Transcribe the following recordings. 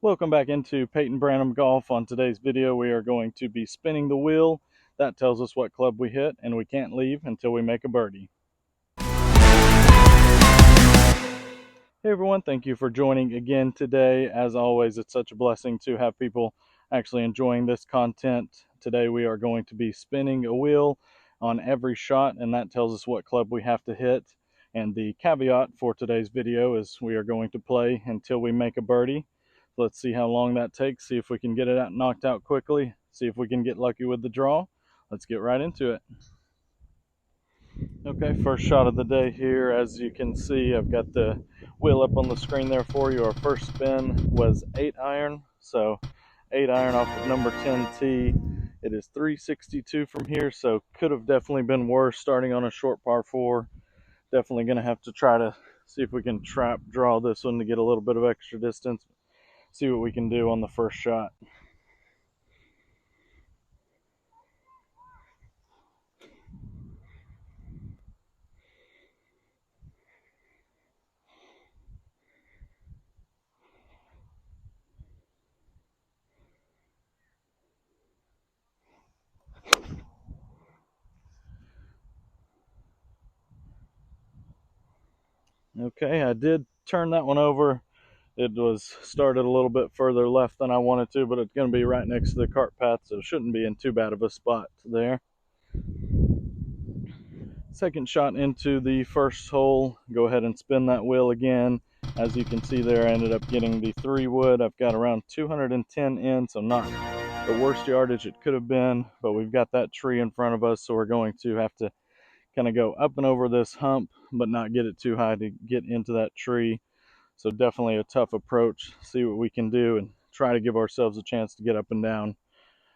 Welcome back into Peyton Branham Golf. On today's video, we are going to be spinning the wheel. That tells us what club we hit, and we can't leave until we make a birdie. Hey everyone, thank you for joining again today. As always, it's such a blessing to have people actually enjoying this content. Today we are going to be spinning a wheel on every shot, and that tells us what club we have to hit. And the caveat for today's video is we are going to play until we make a birdie. Let's see how long that takes, see if we can get it knocked out quickly, see if we can get lucky with the draw. Let's get right into it. Okay, first shot of the day here. As you can see, I've got the wheel up on the screen there for you. Our first spin was 8 iron, so 8 iron off of number 10 tee. It is 362 from here, so could have definitely been worse starting on a short par 4. Definitely going to have to try to see if we can trap draw this one to get a little bit of extra distance. See what we can do on the first shot. Okay, I did turn that one over. It was started a little bit further left than I wanted to, but it's going to be right next to the cart path, so it shouldn't be in too bad of a spot there. Second shot into the first hole. Go ahead and spin that wheel again. As you can see there, I ended up getting the 3 wood. I've got around 210 in, so not the worst yardage it could have been, but we've got that tree in front of us, so we're going to have to kind of go up and over this hump, but not get it too high to get into that tree. So definitely a tough approach. See what we can do and try to give ourselves a chance to get up and down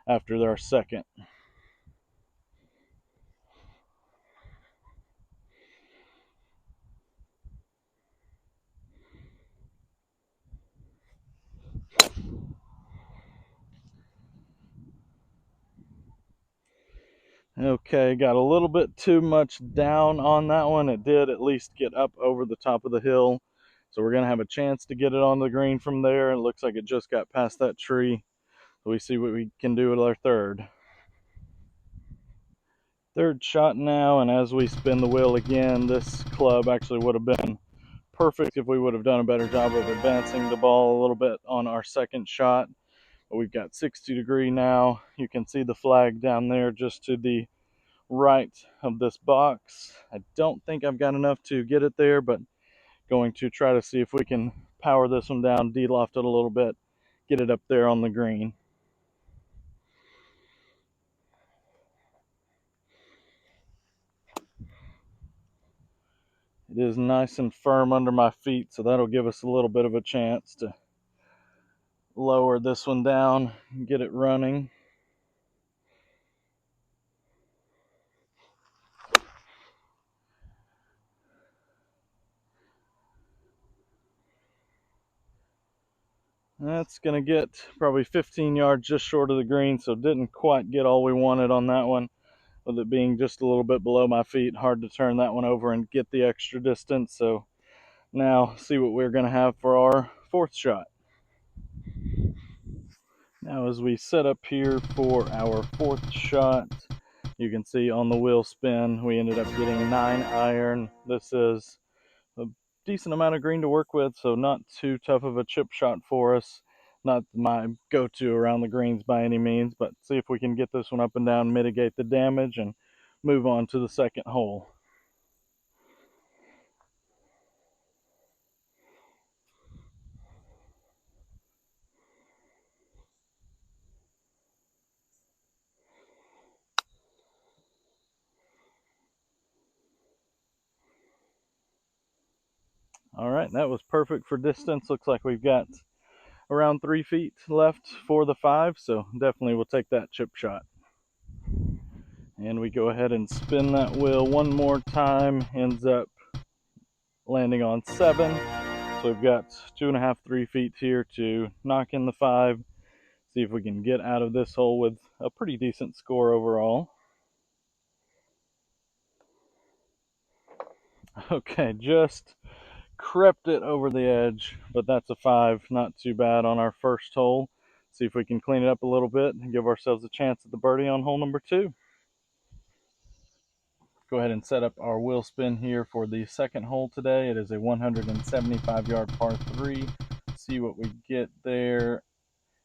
after our second. Okay, got a little bit too much down on that one. It did at least get up over the top of the hill. So we're going to have a chance to get it on the green from there. It looks like it just got past that tree. So we see what we can do with our third. Third shot now, and as we spin the wheel again, this club actually would have been perfect if we would have done a better job of advancing the ball a little bit on our second shot. But we've got 60 degree now. You can see the flag down there just to the right of this box. I don't think I've got enough to get it there, but going to try to see if we can power this one down, de-loft it a little bit, get it up there on the green. It is nice and firm under my feet, so that'll give us a little bit of a chance to lower this one down and get it running. That's going to get probably 15 yards just short of the green, so didn't quite get all we wanted on that one. With it being just a little bit below my feet, hard to turn that one over and get the extra distance. So now see what we're going to have for our fourth shot. Now as we set up here for our fourth shot, you can see on the wheel spin, we ended up getting 9 iron. This is a decent amount of green to work with, so not too tough of a chip shot for us. Not my go-to around the greens by any means, but see if we can get this one up and down, mitigate the damage, and move on to the second hole. All right, that was perfect for distance. Looks like we've got around 3 feet left for the 5, so definitely we'll take that chip shot. And we go ahead and spin that wheel one more time, ends up landing on 7. So we've got 2.5, 3 feet here to knock in the 5, see if we can get out of this hole with a pretty decent score overall. Okay, just crept it over the edge, but that's a 5. Not too bad on our first hole. See if we can clean it up a little bit and give ourselves a chance at the birdie on hole number 2. Go ahead and set up our wheel spin here for the second hole today. It is a 175-yard par 3. See what we get there.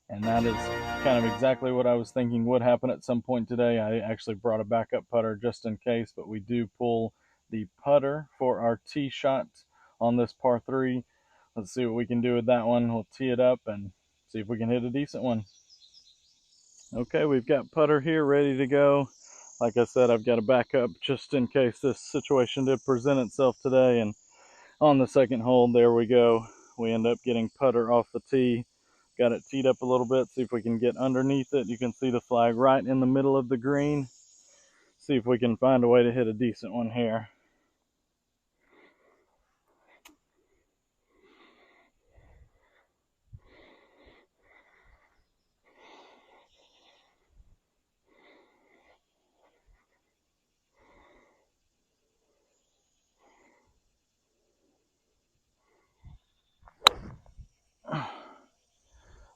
And that is kind of exactly what I was thinking would happen at some point today. I actually brought a backup putter just in case, but we do pull the putter for our tee shot on this par 3. Let's see what we can do with that one. We'll tee it up and see if we can hit a decent one. Okay, we've got putter here ready to go. Like I said, I've got a backup just in case this situation did present itself today. And on the second hole, there we go. We end up getting putter off the tee. Got it teed up a little bit, see if we can get underneath it. You can see the flag right in the middle of the green. See if we can find a way to hit a decent one here.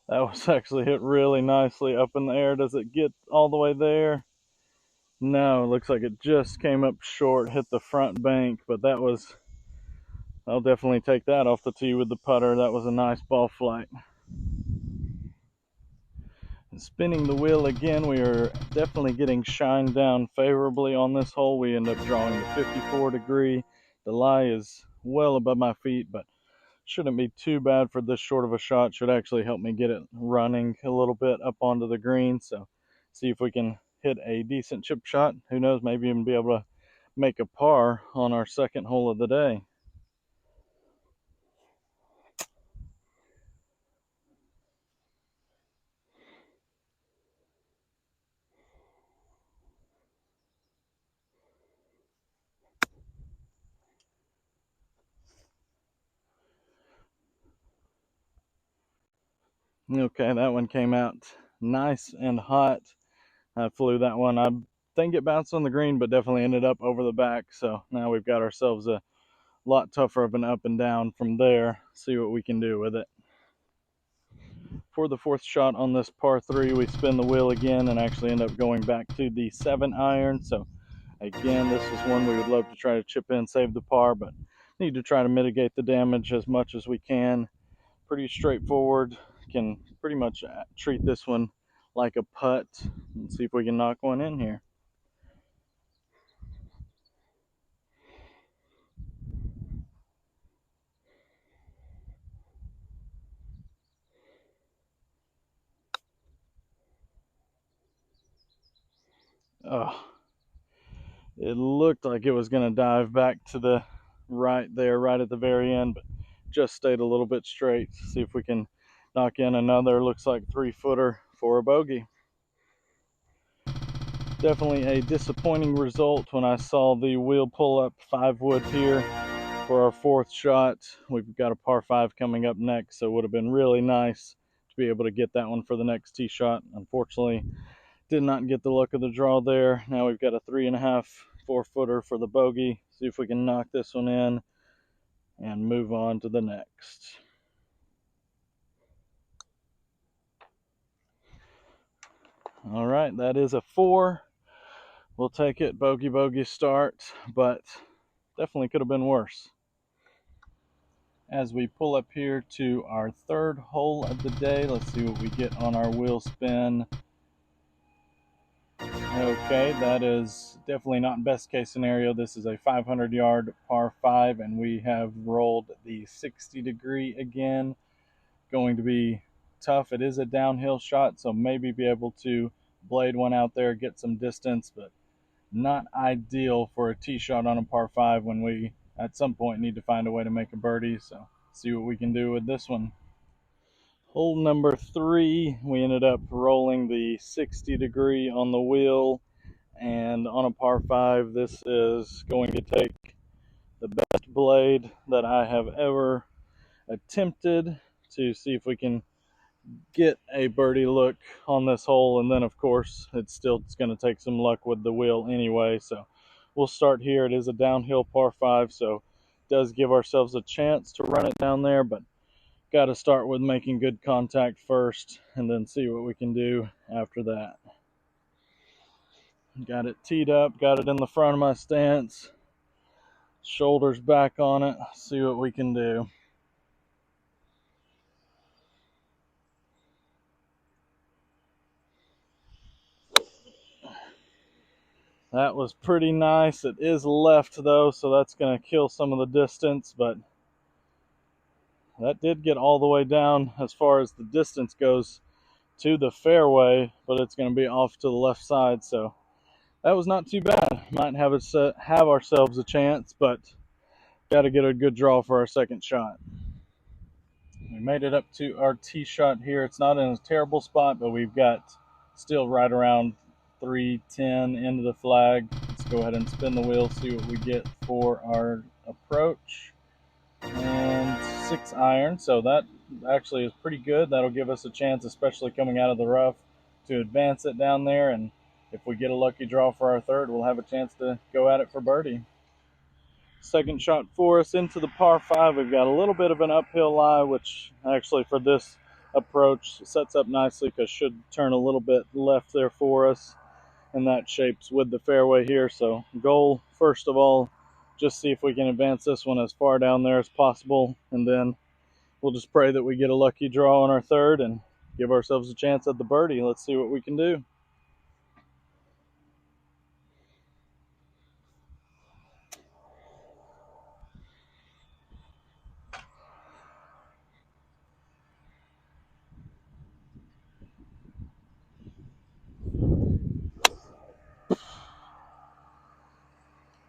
That was actually hit really nicely up in the air. Does it get all the way there? No, it looks like it just came up short, hit the front bank, but that was, I'll definitely take that off the tee with the putter. That was a nice ball flight. And spinning the wheel again, we are definitely getting shined down favorably on this hole. We end up drawing the 54 degree. The lie is well above my feet, but shouldn't be too bad for this short of a shot. Should actually help me get it running a little bit up onto the green. So see if we can hit a decent chip shot. Who knows, maybe even be able to make a par on our second hole of the day. Okay, that one came out nice and hot. I flew that one. I think it bounced on the green, but definitely ended up over the back. So now we've got ourselves a lot tougher of an up and down from there. See what we can do with it. For the fourth shot on this par 3, we spin the wheel again and actually end up going back to the 7-iron. So again, this is one we would love to try to chip in, save the par, but need to try to mitigate the damage as much as we can. Pretty straightforward. Can pretty much treat this one like a putt and see if we can knock one in here. Oh, it looked like it was going to dive back to the right there, right at the very end, but just stayed a little bit straight. See if we can knock in another, looks like 3-footer for a bogey. Definitely a disappointing result when I saw the wheel pull up 5-wood here for our fourth shot. We've got a par 5 coming up next, so it would have been really nice to be able to get that one for the next tee shot. Unfortunately, did not get the luck of the draw there. Now we've got a 3.5, 4-footer for the bogey. See if we can knock this one in and move on to the next. All right, that is a 4. We'll take it. Bogey start, but definitely could have been worse. As we pull up here to our third hole of the day, let's see what we get on our wheel spin. Okay, that is definitely not best case scenario. This is a 500-yard par 5, and we have rolled the 60 degree again. Going to be tough. It is a downhill shot, so maybe be able to blade one out there, get some distance, but not ideal for a tee shot on a par 5 when we at some point need to find a way to make a birdie. So see what we can do with this one. Hole number 3, we ended up rolling the 60 degree on the wheel, and on a par 5, this is going to take the best blade that I have ever attempted to see if we can get a birdie look on this hole. And then of course it's going to take some luck with the wheel anyway, so we'll start here. It is a downhill par 5, so does give ourselves a chance to run it down there, but got to start with making good contact first and then see what we can do after that. Got it teed up, got it in the front of my stance, shoulders back on it, see what we can do. That was pretty nice. It is left though, so that's going to kill some of the distance, but that did get all the way down as far as the distance goes to the fairway, but it's going to be off to the left side, so that was not too bad. Might have ourselves a chance, but got to get a good draw for our second shot. We made it up to our tee shot here. It's not in a terrible spot, but we've got still right around 310 into the flag. Let's go ahead and spin the wheel, see what we get for our approach. And 6 iron, so that actually is pretty good. That'll give us a chance, especially coming out of the rough, to advance it down there, and if we get a lucky draw for our third, we'll have a chance to go at it for birdie. Second shot for us into the par 5. We've got a little bit of an uphill lie, which actually for this approach sets up nicely because should turn a little bit left there for us, and that shapes with the fairway here. So goal, first of all, just see if we can advance this one as far down there as possible, and then we'll just pray that we get a lucky draw on our third and give ourselves a chance at the birdie. Let's see what we can do.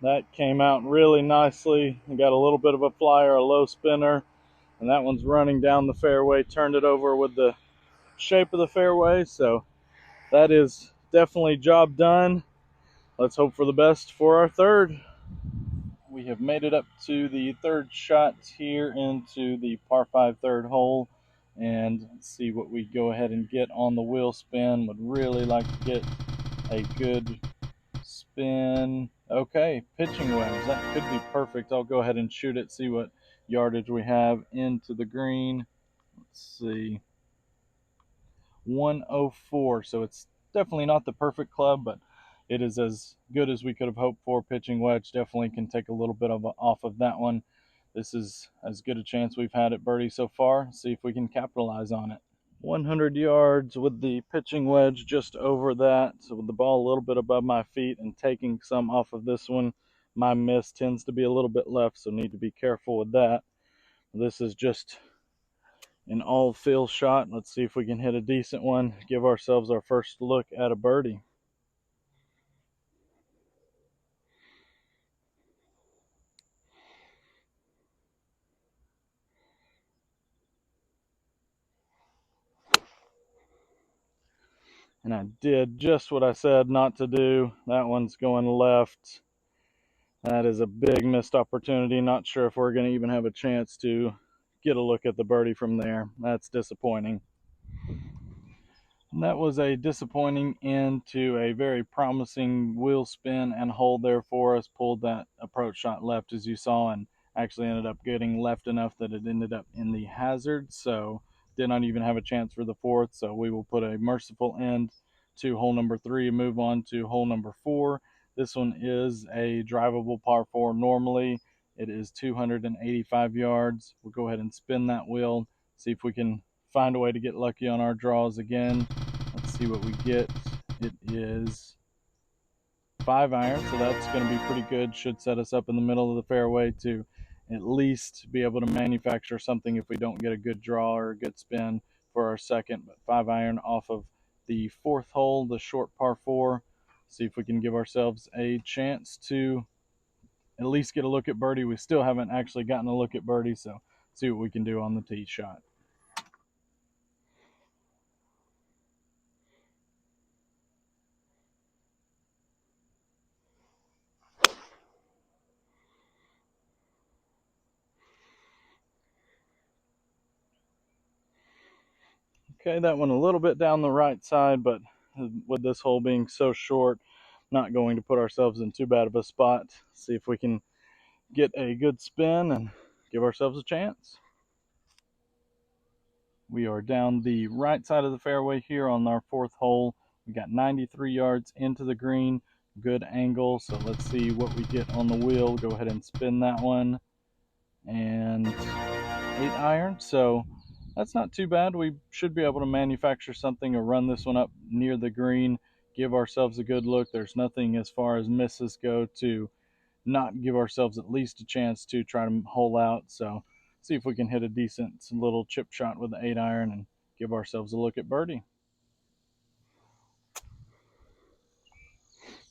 That came out really nicely. We got a little bit of a flyer, a low spinner, and that one's running down the fairway, turned it over with the shape of the fairway, so that is definitely job done. Let's hope for the best for our third. We have made it up to the third shot here into the par 5 third hole, and let's see what we go ahead and get on the wheel spin. Would really like to get a good spin. Okay, pitching wedge. That could be perfect. I'll go ahead and shoot it, see what yardage we have into the green. Let's see. 104. So it's definitely not the perfect club, but it is as good as we could have hoped for. Pitching wedge definitely can take a little bit of off of that one. This is as good a chance we've had at birdie so far. See if we can capitalize on it. 100 yards with the pitching wedge just over that, so with the ball a little bit above my feet and taking some off of this one. My miss tends to be a little bit left, so need to be careful with that. This is just an all fill shot. Let's see if we can hit a decent one, give ourselves our first look at a birdie. And I did just what I said not to do. That one's going left. That is a big missed opportunity. Not sure if we're going to even have a chance to get a look at the birdie from there. That's disappointing. And that was a disappointing end to a very promising wheel spin and hold there for us. Pulled that approach shot left, as you saw, and actually ended up getting left enough that it ended up in the hazard. So did not even have a chance for the fourth. So we will put a merciful end to hole number 3 and move on to hole number 4. This one is a drivable par 4 normally. It is 285 yards. We'll go ahead and spin that wheel, see if we can find a way to get lucky on our draws again. Let's see what we get. It is 5 iron, so that's going to be pretty good. Should set us up in the middle of the fairway to at least be able to manufacture something if we don't get a good draw or a good spin for our second. But 5 iron off of the 4th hole, the short par 4. See if we can give ourselves a chance to at least get a look at birdie. We still haven't actually gotten a look at birdie, so see what we can do on the tee shot. Okay, that one a little bit down the right side, but with this hole being so short, not going to put ourselves in too bad of a spot. See if we can get a good spin and give ourselves a chance. We are down the right side of the fairway here on our fourth hole. We got 93 yards into the green, good angle. So let's see what we get on the wheel. Go ahead and spin that one, and 8-iron. So that's not too bad. We should be able to manufacture something or run this one up near the green, give ourselves a good look. There's nothing as far as misses go to not give ourselves at least a chance to try to hole out. So see if we can hit a decent little chip shot with the 8-iron and give ourselves a look at birdie.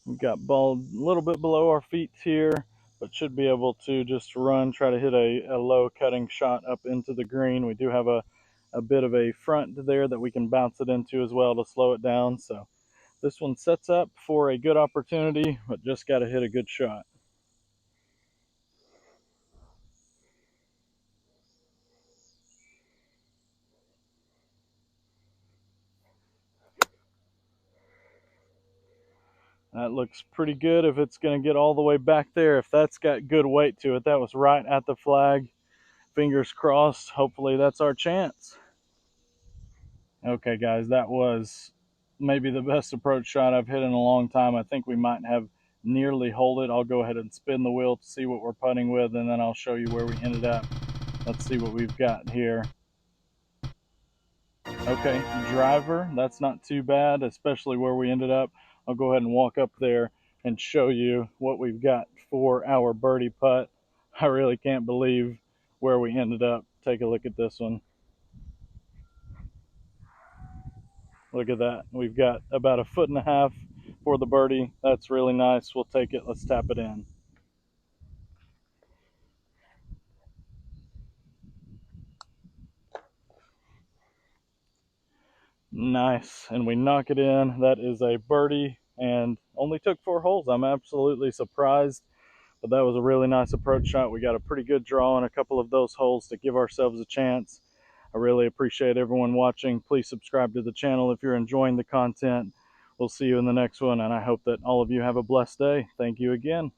We've got ball a little bit below our feet here, but should be able to just run, try to hit a low cutting shot up into the green. We do have a bit of a front there that we can bounce it into as well to slow it down. So this one sets up for a good opportunity, but just got to hit a good shot. That looks pretty good if it's going to get all the way back there. If that's got good weight to it, that was right at the flag. Fingers crossed. Hopefully that's our chance. Okay, guys, that was maybe the best approach shot I've hit in a long time. I think we might have nearly holed it. I'll go ahead and spin the wheel to see what we're putting with, and then I'll show you where we ended up. Let's see what we've got here. Okay, driver, that's not too bad, especially where we ended up. I'll go ahead and walk up there and show you what we've got for our birdie putt. I really can't believe where we ended up. Take a look at this one. Look at that. We've got about 1.5 feet for the birdie. That's really nice. We'll take it. Let's tap it in. Nice. And we knock it in. That is a birdie and only took 4 holes. I'm absolutely surprised. But that was a really nice approach shot. We got a pretty good draw on a couple of those holes to give ourselves a chance. I really appreciate everyone watching. Please subscribe to the channel if you're enjoying the content. We'll see you in the next one, and I hope that all of you have a blessed day. Thank you again.